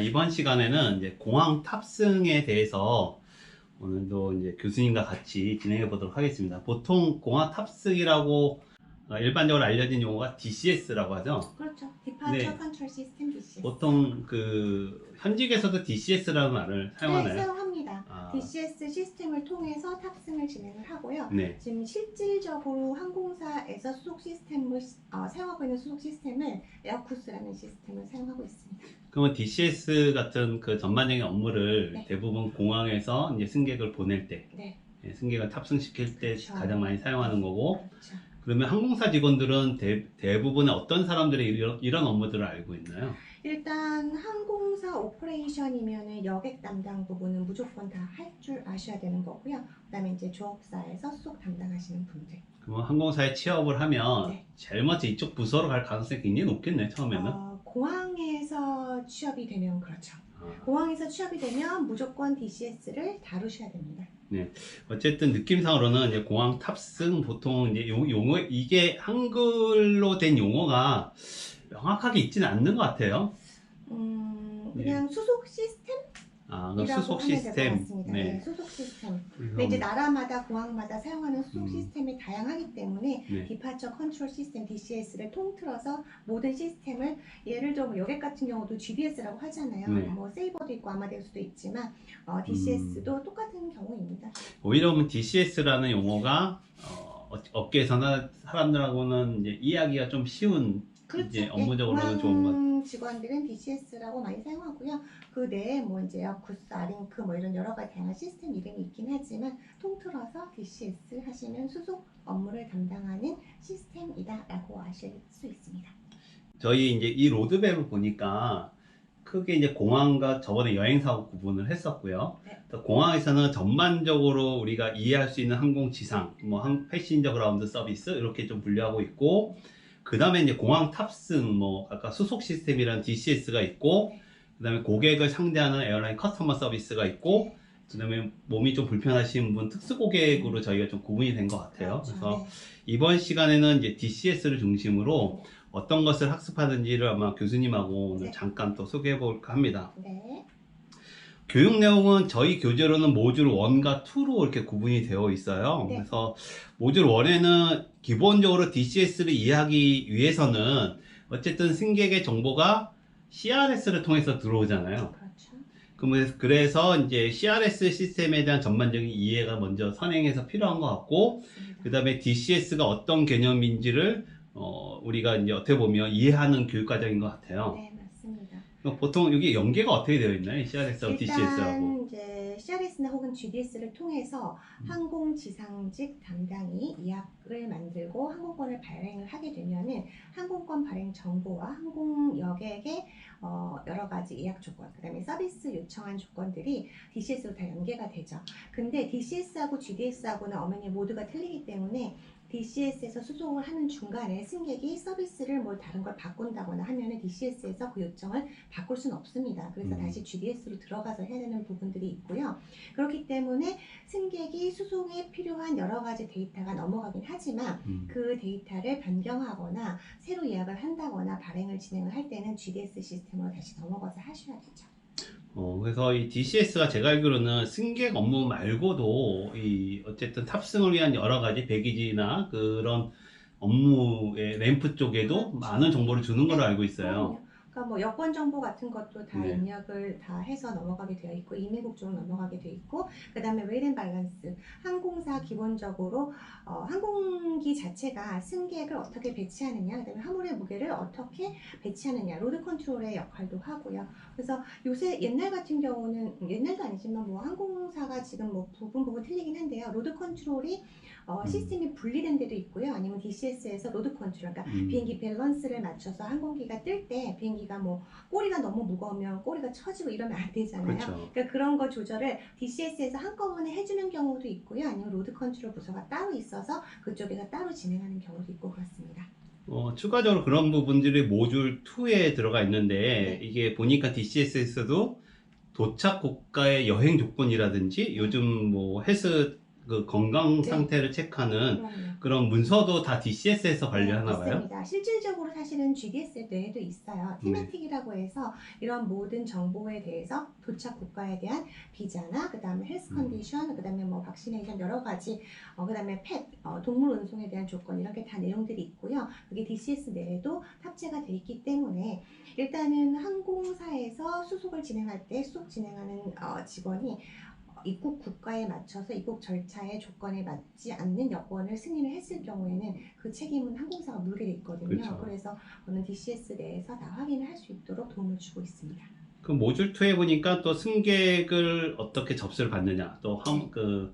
이번 시간에는 이제 공항 탑승에 대해서 오늘도 이제 교수님과 같이 진행해 보도록 하겠습니다. 보통 공항 탑승이라고 일반적으로 알려진 용어가 DCS라고 하죠. 그렇죠. Departure 네. Control System DCS. 보통 그 현직에서도 DCS라는 말을 사용하나요? 네, 사용합니다. 아. DCS 시스템을 통해서 탑승을 진행을 하고요. 네. 지금 실질적으로 항공사에서 수속 시스템을 사용하고 있는 수속 시스템은 에어쿠스라는 시스템을 사용하고 있습니다. 그러면 DCS 같은 그 전반적인 업무를 네. 대부분 공항에서 이제 승객을 보낼 때, 네, 승객을 탑승시킬 때 그렇죠. 가장 많이 사용하는 거고, 그렇죠. 그러면 항공사 직원들은 대부분의 어떤 사람들이 이런 업무들을 알고 있나요? 일단 항공사 오퍼레이션이면은 여객 담당 부분은 무조건 다 할 줄 아셔야 되는 거고요. 그다음에 이제 조업사에서 수속 담당하시는 분들. 그럼 항공사에 취업을 하면 네. 제일 먼저 이쪽 부서로 갈 가능성이 굉장히 높겠네, 처음에는. 공항에서 취업이 되면 그렇죠. 공항에서 취업이 되면 무조건 DCS를 다루셔야 됩니다. 어쨌든 느낌상으로는 이제 공항 탑승 보통 이제 용어 이게 한글로 된 용어가 명확하게 있지는 않는 것 같아요. 그냥 수속 시스템? 그 수속 시스템. 네, 수속 시스템. 근데 그래서 이제 나라마다 공항마다 사용하는 수속 시스템이 다양하기 때문에 네. 디파처 컨트롤 시스템 DCS를 통틀어서 모든 시스템을 예를 들어 뭐 여객 같은 경우도 GDS라고 하잖아요. 네. 뭐 세이버도 있고 아마데우스도 있지만 DCS도 똑같은 경우입니다. 오히려 보면 DCS라는 용어가 업계에서나 사람들하고는 이제 이해하기가 좀 쉬운 이제 업무적으로는 좋은 것 같아요. 직원들은 DCS라고 많이 사용하고요. 그 내에 뭐 이제 에어쿠스, 아링크 뭐 이런 여러 가지 다양한 시스템 이름이 있긴 하지만 통틀어서 DCS 하시면 수속 업무를 담당하는 시스템이다라고 아실 수 있습니다. 저희 이제 이 로드맵을 보니까 크게 이제 공항과 저번에 여행사하고 구분을 했었고요. 네. 공항에서는 전반적으로 우리가 이해할 수 있는 항공지상, 뭐 패신저 그라운드 서비스 이렇게 좀 분류하고 있고, 그 다음에 이제 공항 탑승, 뭐 아까 수속 시스템이라는 DCS가 있고, 그 다음에 고객을 상대하는 에어라인 커스터머 서비스가 있고, 그 다음에 몸이 좀 불편하신 분 특수 고객으로 저희가 좀 구분이 된 것 같아요. 그렇죠. 그래서 네. 이번 시간에는 이제 DCS를 중심으로 어떤 것을 학습하는지를 아마 교수님하고 오늘 네. 잠깐 또 소개해 볼까 합니다. 네. 교육 내용은 저희 교재로는 모듈 1과 2로 이렇게 구분이 되어 있어요. 네. 그래서 모듈 1에는 기본적으로 DCS를 이해하기 위해서는 어쨌든 승객의 정보가 CRS를 통해서 들어오잖아요. 그렇죠. 그래서 이제 CRS 시스템에 대한 전반적인 이해가 먼저 선행해서 필요한 것 같고, 그 다음에 DCS가 어떤 개념인지를 우리가 이제 어떻게 보면 이해하는 교육 과정인 것 같아요. 네, 맞습니다. 보통 여기 연계가 어떻게 되어 있나요? CRS하고 DCS하고. 일단 이제 CRS나 혹은 GDS를 통해서 항공지상직 담당이 이약을 만들고 항공권을 발행을 하게 되면은 항공권 발행 정보와 항공여객의 여러 가지 예약 조건, 그다음에 서비스 요청한 조건들이 DCS로 다 연계가 되죠. 근데 DCS하고 GDS하고는 엄연히 모두가 틀리기 때문에 DCS에서 수속을 하는 중간에 승객이 서비스를 뭘 다른 걸 바꾼다거나 하면은 DCS에서 그 요청을 바꿀 수는 없습니다. 그래서 다시 GDS로 들어가서 해야 되는 부분들이 있고요. 그렇기 때문에 승객이 수속에 필요한 여러 가지 데이터가 넘어가긴 하지만 그 데이터를 변경하거나 새로 예약을 한다거나 발행을 진행을 할 때는 GDS 시스템으로 다시 넘어가서 하셔야 되죠. 그래서 이 DCS가 제가 알기로는 승객 업무 말고도 어쨌든 탑승을 위한 여러 가지 배기지나 그런 업무의 램프 쪽에도 그렇죠. 많은 정보를 주는 걸로 알고 있어요. 그럼요. 그러니까 뭐 여권 정보 같은 것도 다 네. 입력을 다 해서 넘어가게 되어 있고 이민국 쪽으로 넘어가게 되어 있고, 그다음에 웨이트 앤 밸런스, 항공사 기본적으로 항공기 자체가 승객을 어떻게 배치하느냐, 그다음에 화물의 무게를 어떻게 배치하느냐, 로드 컨트롤의 역할도 하고요. 그래서 요새 옛날 같은 경우는 옛날도 아니지만 뭐 항공사가 지금 뭐 부분 틀리긴 한데요. 로드 컨트롤이 시스템이 분리된 데도 있고요. 아니면 DCS에서 로드 컨트롤, 그러니까 비행기 밸런스를 맞춰서 항공기가 뜰 때 비행기가 뭐 꼬리가 너무 무거우면 꼬리가 처지고 이러면 안 되잖아요. 그렇죠. 그러니까 그런 거 조절을 DCS에서 한꺼번에 해주는 경우도 있고요. 아니면 로드 컨트롤 부서가 따로 있어서 그쪽에서 따로 진행하는 경우도 있고 그렇습니다. 추가적으로 그런 부분들이 모듈 2에 들어가 있는데, 네. 이게 보니까 DCS에서도 도착 국가의 여행 조건이라든지 요즘 뭐 헬스 그 건강 네. 상태를 체크하는 그럼요. 그런 문서도 다 DCS에서 관리하나 봐요. 있습니다. 실질적으로 사실은 GDS 내에도 있어요. 테메틱이라고 해서 이런 모든 정보에 대해서 도착 국가에 대한 비자나 그다음에 헬스 컨디션, 그다음에 뭐 박시네이션 여러 가지, 그다음에 펫, 동물 운송에 대한 조건 이렇게 다 내용들이 있고요. 그게 DCS 내에도 탑재가 돼 있기 때문에 일단은 항공사에서 수속을 진행할 때 수속 진행하는 직원이 입국 국가에 맞춰서 입국 절차의 조건에 맞지 않는 여권을 승인을 했을 경우에는 그 책임은 항공사가 물게 돼 있거든요. 그렇죠. 그래서 저는 DCS 내에서 다 확인을 할 수 있도록 도움을 주고 있습니다. 그 모듈 2에 보니까 또 승객을 어떻게 접수를 받느냐, 또 그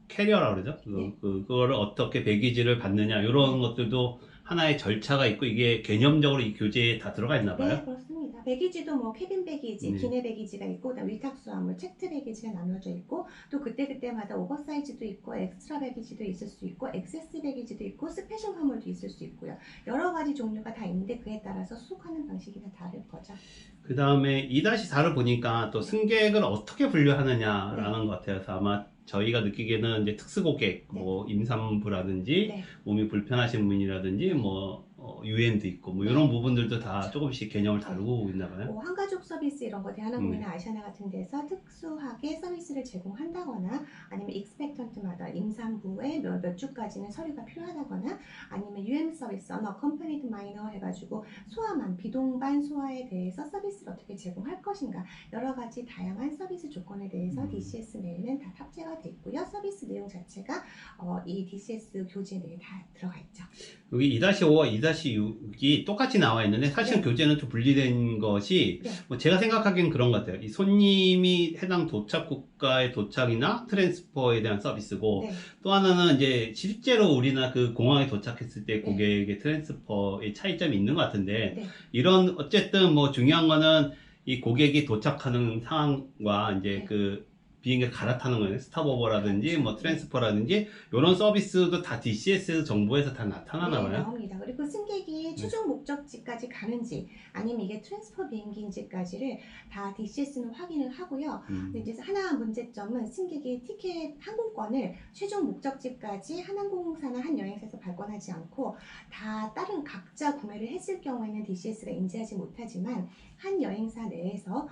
캐리어라고 그러죠. 네. 그거를 어떻게 배기지를 받느냐 이런 것들도 하나의 절차가 있고 이게 개념적으로 이 교재에 다 들어가 있나 봐요. 네, 그렇습니다. 배기지도 뭐 캐빈 배기지, 네. 기내 배기지가 있고, 그다음 위탁 수화물, 체크트 배기지가 나눠져 있고, 또 그때그때마다 오버사이즈도 있고, 엑스트라 배기지도 있을 수 있고, 엑세스 배기지도 있고, 스페셜 화물도 있을 수 있고요. 여러 가지 종류가 다 있는데 그에 따라서 수속하는 방식이 다 다를 거죠. 그 다음에 2-4를 보니까 또 승객을 어떻게 분류하느냐라는 것 같아요. 그래서 아마 저희가 느끼기에는 이제 특수고객, 뭐 임산부라든지 네. 몸이 불편하신 분이라든지 뭐 유엔도 있고 뭐 이런 부분들도 다 조금씩 개념을 다루고 있나 봐요. 뭐 한가족 서비스 이런 거 대한항공이나 아시아나 같은 데서 특수하게 서비스를 제공한다거나 아니면 익스펙턴트 마더 임산부의 몇 주까지는 서류가 필요하다거나 아니면 UM 서비스 unaccompanied minor 해가지고 소아만 비동반 소아에 대해서 서비스를 어떻게 제공할 것인가 여러 가지 다양한 서비스 조건에 대해서 DCS 내에는 다 탑재가 돼 있고요. 서비스 내용 자체가 이 DCS 교재 내에 다 들어가 있죠. 여기 2-5와 2-6이 똑같이 나와 있는데 사실 네. 교재는 좀 분리된 것이 네. 뭐 제가 생각하기엔 그런 것 같아요. 이 손님이 해당 도착 국가의 도착이나 트랜스퍼에 대한 서비스고 네. 또 하나는 이제 실제로 우리나 그 공항에 도착했을 때 네. 고객의 트랜스퍼의 차이점이 있는 것 같은데 네. 이런 어쨌든 뭐 중요한 거는 이 고객이 도착하는 상황과 이제 네. 그 비행기를 갈아타는 거예요. 스탑오버라든지 그렇죠. 뭐 트랜스퍼라든지 이런 서비스도 다 DCS 정보에서 다 나타나나 네, 봐요. 나옵니다. 그리고 승객이 최종 목적지까지 가는지 아니면 이게 트랜스퍼 비행기인지까지를 다 DCS는 확인을 하고요. 근데 이제 하나 문제점은 승객이 티켓 항공권을 최종 목적지까지 한 항공사나 한 여행사에서 발권하지 않고 다 다른 각자 구매를 했을 경우에는 DCS가 인지하지 못하지만 한 여행사 내에서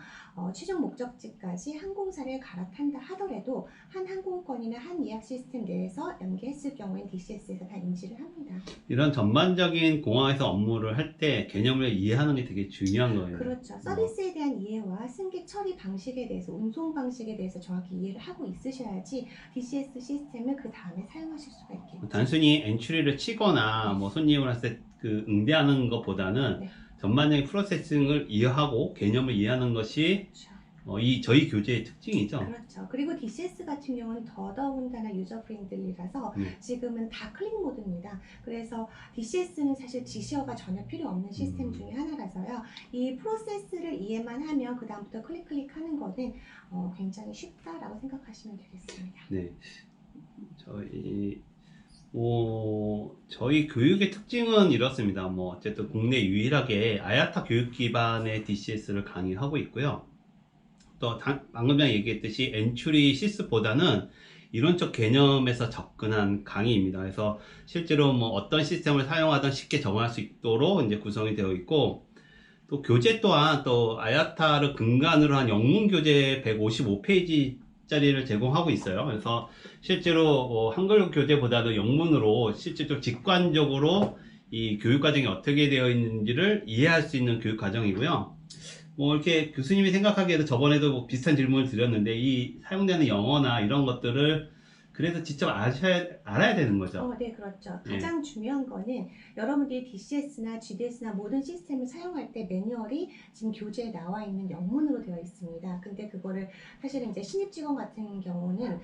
최종 목적지까지 항공사를 갈아탄다 하더라도 한 항공권이나 한 예약 시스템 내에서 연계했을 경우엔 DCS에서 다 인지를 합니다. 이런 전반적인 공항에서 업무를 할 때 개념을 이해하는 게 되게 중요한 거예요. 그렇죠. 서비스에 대한 이해와 승객 처리 방식에 대해서, 운송 방식에 대해서 정확히 이해를 하고 있으셔야지 DCS 시스템을 그 다음에 사용하실 수가 있겠죠. 단순히 엔트리를 치거나 뭐 손님을 했을 때 그 응대하는 것보다는 네. 전반적인 프로세싱을 이해하고 개념을 이해하는 것이 그렇죠. 이 저희 교재의 특징이죠. 그렇죠. 그리고 DCS 같은 경우는 더더군다나 유저 프렌들리라서 지금은 다 클릭 모드입니다. 그래서 DCS는 사실 지시어가 전혀 필요 없는 시스템 중에 하나라서요. 이 프로세스를 이해만 하면 그 다음부터 클릭하는 거는 굉장히 쉽다라고 생각하시면 되겠습니다. 네. 저희 교육의 특징은 이렇습니다. 뭐 어쨌든 국내 유일하게 아야타 교육 기반의 DCS를 강의하고 있고요. 또 방금 전에 얘기했듯이 엔츄리 시스보다는 이론적 개념에서 접근한 강의입니다. 그래서 실제로 뭐 어떤 시스템을 사용하든 쉽게 적응할 수 있도록 이제 구성이 되어 있고, 또 교재 또한 또 아야타를 근간으로 한 영문 교재 155페이지짜리를 제공하고 있어요. 그래서 실제로 한글 교재보다도 영문으로 실제 좀 직관적으로 이 교육 과정이 어떻게 되어 있는지를 이해할 수 있는 교육 과정이고요. 뭐 이렇게 교수님이 생각하기에도 저번에도 뭐 비슷한 질문을 드렸는데 이 사용되는 영어나 이런 것들을 그래서 직접 알아야 되는 거죠. 네, 그렇죠. 가장 중요한 거는 여러분들이 DCS나 GDS나 모든 시스템을 사용할 때 매뉴얼이 지금 교재에 나와 있는 영문으로 되어 있습니다. 근데 그거를 사실은 이제 신입 직원 같은 경우는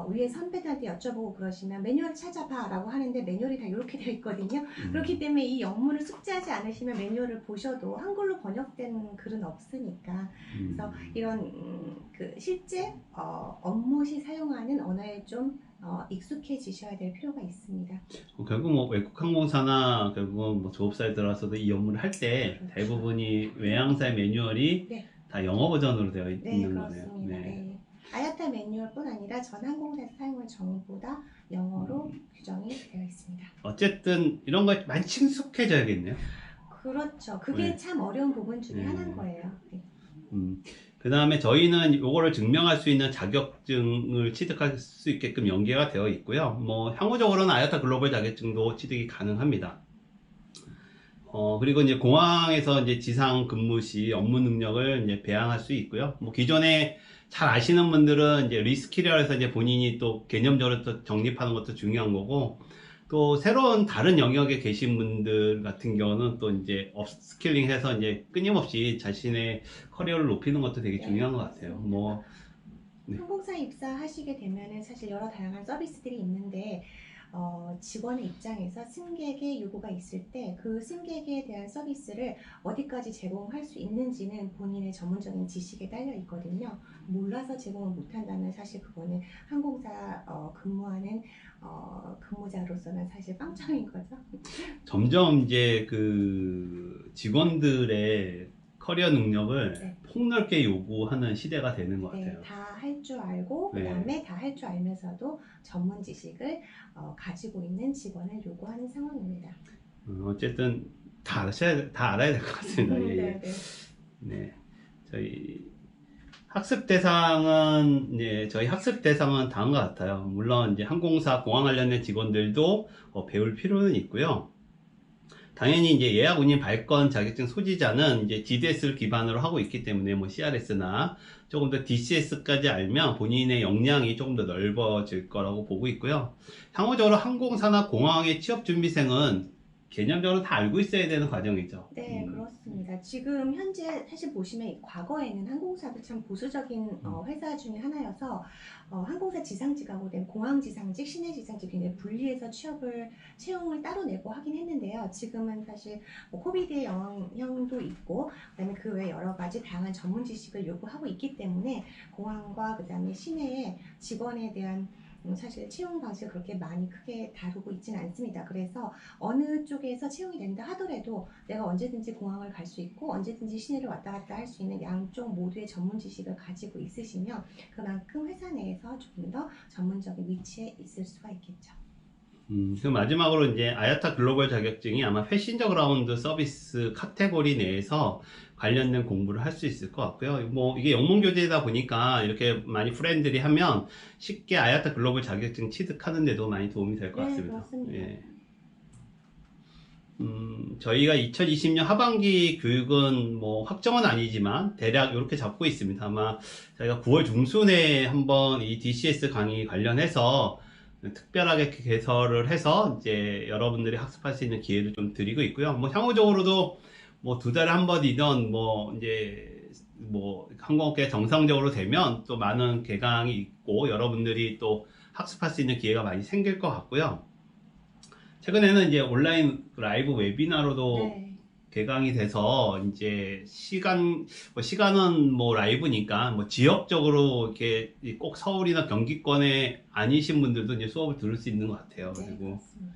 위에 선배들한테 여쭤보고 그러시면 매뉴얼을 찾아봐 라고 하는데 매뉴얼이 다 이렇게 되어 있거든요. 그렇기 때문에 이 영문을 숙지하지 않으시면 매뉴얼을 보셔도 한글로 번역된 글은 없으니까 그래서 이런 그 실제 업무 시 사용하는 언어에 좀 익숙해지셔야 될 필요가 있습니다. 결국 뭐 외국 항공사나 결국은 뭐 조업사에 들어와서도 이 업무를 할 때 그렇죠. 대부분이 외항사의 매뉴얼이 네. 다 영어 버전으로 되어 네, 있는 거네요. 그렇습니다. 네. 아야타 매뉴얼뿐 아니라 전 항공사에서 사용할 정보 다 영어로 규정이 되어 있습니다. 어쨌든 이런 거에 많이 친숙해져야겠네요. 그렇죠. 그게 네. 참 어려운 부분 중에 네. 하나인 거예요. 네. 그 다음에 저희는 이거를 증명할 수 있는 자격증을 취득할 수 있게끔 연계가 되어 있고요. 뭐 향후적으로는 아야타 글로벌 자격증도 취득이 가능합니다. 그리고 이제 공항에서 이제 지상 근무 시 업무 능력을 이제 배양할 수 있고요. 뭐 기존에 잘 아시는 분들은 이제 리스킬이라 해서 이제 본인이 또 개념적으로 또 정립하는 것도 중요한 거고, 또 새로운 다른 영역에 계신 분들 같은 경우는 또 이제 업스킬링 해서 이제 끊임없이 자신의 커리어를 높이는 것도 되게 중요한 것 같아요. 뭐, 네. 항공사에 입사하시게 되면은 사실 여러 다양한 서비스들이 있는데 직원의 입장에서 승객의 요구가 있을 때 그 승객에 대한 서비스를 어디까지 제공할 수 있는지는 본인의 전문적인 지식에 딸려 있거든요. 몰라서 제공을 못한다면 사실 그거는 항공사 근무하는 근무자로서는 사실 빵점인 거죠. 점점 이제 그 직원들의 커리어 능력을 네. 폭넓게 요구하는 시대가 되는 것 네, 같아요. 다 할 줄 알고 네. 그다음에 다 할 줄 알면서도 전문 지식을 가지고 있는 직원을 요구하는 상황입니다. 어쨌든 다 알아야 될 것 같습니다. 예, 예. 네, 네. 네. 저희 학습 대상은 저희 학습 대상은 다음과 같아요. 물론 이제 항공사 공항 관련된 직원들도 배울 필요는 있고요. 당연히 이제 예약 운임 발권 자격증 소지자는 이제 GDS를 기반으로 하고 있기 때문에 뭐 CRS나 조금 더 DCS까지 알면 본인의 역량이 조금 더 넓어질 거라고 보고 있고요. 향후적으로 항공사나 공항의 취업 준비생은 개념적으로 다 알고 있어야 되는 과정이죠. 네, 그렇습니다. 지금 현재 사실 보시면 과거에는 항공사도 참 보수적인 회사 중에 하나여서 항공사 지상직하고 된 공항 지상직, 시내 지상직 굉장히 분리해서 채용을 따로 내고 하긴 했는데요. 지금은 사실 뭐 코비드의 영향도 있고 그다음에 그 외 여러 가지 다양한 전문 지식을 요구하고 있기 때문에 공항과 그다음에 시내의 직원에 대한 사실 채용 방식을 그렇게 많이 크게 다루고 있지는 않습니다. 그래서 어느 쪽에서 채용이 된다 하더라도 내가 언제든지 공항을 갈 수 있고 언제든지 시내를 왔다 갔다 할 수 있는 양쪽 모두의 전문 지식을 가지고 있으시면 그만큼 회사 내에서 조금 더 전문적인 위치에 있을 수가 있겠죠. 그 마지막으로 이제 아야타 글로벌 자격증이 아마 패신저 그라운드 서비스 카테고리 내에서 관련된 공부를 할 수 있을 것 같고요. 뭐 이게 영문 교재다 보니까 이렇게 많이 프렌들이 하면 쉽게 아야타 글로벌 자격증 취득하는 데도 많이 도움이 될 것 네, 같습니다. 그렇습니다. 예. 저희가 2020년 하반기 교육은 뭐 확정은 아니지만 대략 이렇게 잡고 있습니다. 아마 저희가 9월 중순에 한번 이 DCS 강의 관련해서 특별하게 개설을 해서 이제 여러분들이 학습할 수 있는 기회를 좀 드리고 있고요. 뭐 향후적으로도 뭐 2달에 한 번이든 뭐 이제 뭐 항공업계 정상적으로 되면 또 많은 개강이 있고 여러분들이 또 학습할 수 있는 기회가 많이 생길 것 같고요. 최근에는 이제 온라인 라이브 웨비나로도 네. 개강이 돼서 이제 시간은 뭐 라이브니까 뭐 지역적으로 이렇게 꼭 서울이나 경기권에 아니신 분들도 이제 수업을 들을 수 있는 것 같아요. 네, 그리고 그렇습니다.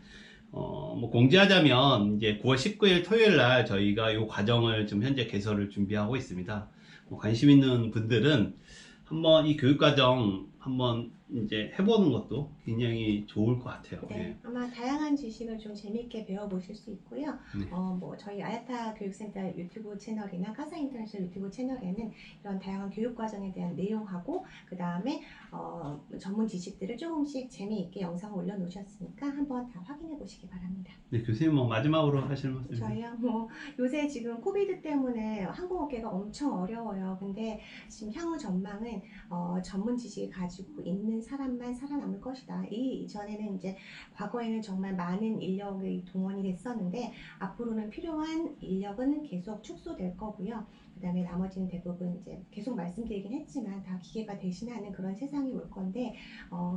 뭐 공지하자면 이제 9월 19일 토요일 날 저희가 이 과정을 지금 현재 개설을 준비하고 있습니다. 뭐 관심 있는 분들은 한번 이 교육 과정 한번 이제 해보는 것도 굉장히 좋을 것 같아요. 네, 예. 아마 다양한 지식을 좀 재밌게 배워보실 수 있고요. 네. 뭐 저희 아야타 교육센터 유튜브 채널이나 카사 인터내셔널 유튜브 채널에는 이런 다양한 교육 과정에 대한 내용하고 그 다음에 전문 지식들을 조금씩 재미있게 영상을 올려놓으셨으니까 한번 다 확인해 보시기 바랍니다. 네, 교수님 뭐 마지막으로 하실 말씀. 저희야 뭐 요새 지금 코비드 때문에 항공업계가 엄청 어려워요. 근데 지금 향후 전망은 전문 지식을 가지고 있는 사람만 살아남을 것이다. 이전에는 이제 과거에는 정말 많은 인력이 동원이 됐었는데 앞으로는 필요한 인력은 계속 축소될 거고요. 그다음에 나머지는 대부분 이제 계속 말씀드리긴 했지만 다 기계가 대신하는 그런 세상이 올 건데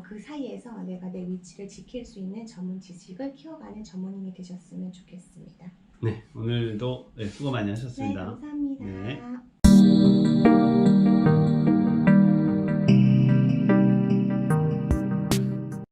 그 사이에서 내가 내 위치를 지킬 수 있는 전문 지식을 키워가는 전문인이 되셨으면 좋겠습니다. 네, 오늘도 수고 많이 네, 하셨습니다. 감사합니다. 네.